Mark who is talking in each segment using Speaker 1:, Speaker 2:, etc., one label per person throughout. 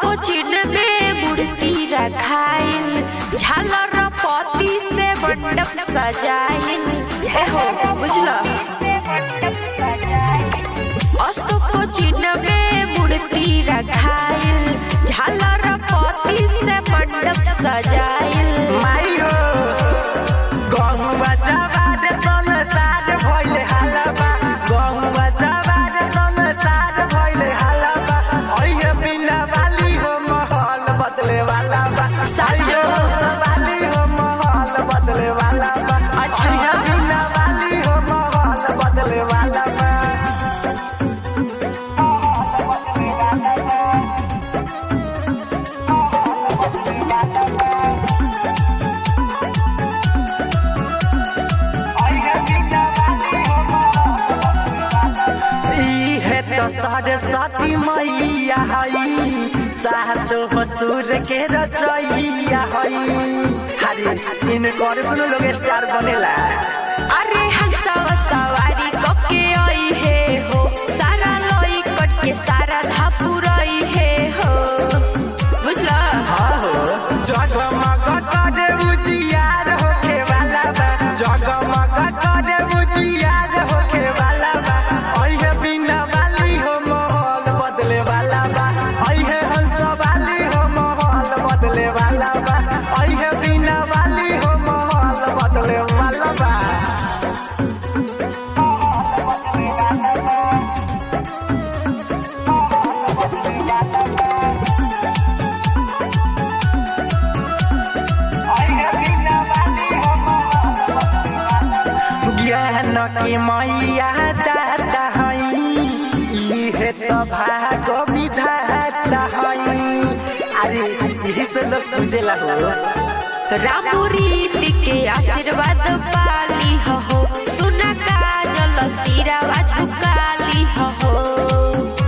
Speaker 1: असोचिन में मूर्ति रखाइल, झालर पत्ती से मंडप सजाइल। हो बुझला, असोचिन में मूर्ति रखाइल, झालर पत्ती से मंडप सजाइल।
Speaker 2: सरस्वती मैया हई, सात बसुर के रचैया हई। अरे इनकर सुनो लोग स्टार बनेला।
Speaker 1: अरे हंसवा सवारी कके आई है हो, सारा लोई कट के सारा धापुरई है हो, बुझला।
Speaker 2: हाँ हो, जगमग करे उजियार होके वाला बा, जगमग करे उजियार होके वाला बा। ओहे बिना वाली हो माहौल बदले वाला बा, ओहे हंस वाली हो माहौल बदले वाला बा, ओहे बिना वाली हो माहौल बदले वाला बा। ज्ञान की मैया दाता हई, इहे तो भाग विधाता हई। अरे यही से लोग पूजेला हो।
Speaker 1: रामू रीति के आशीर्वाद पाली हो, सुना काजल सिरावा झुकाली हो,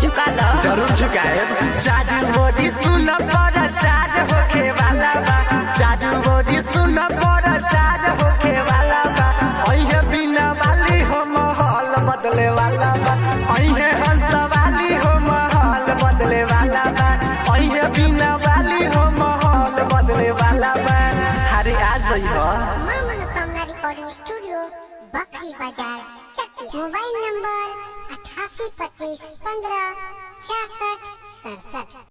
Speaker 1: झुकाल
Speaker 2: जरूर झुकाए। जादू मोदी सुन पर चार होके वाला बा, जादू मोदी सुन पर चार होके वाला बा। ओहे बिना वाली हो माहौल बदले वाला बा, ओहे हंस वाली हो माहौल बदले वाला बा, ओहे बिना वाली हो माहौल बदले वाला बा। अरे आ जइहो।
Speaker 3: मां मनोकामना रिकॉर्डिंग स्टूडियो, बकरी बाजार, चकिया। Mobile number 88 25 15 66 67।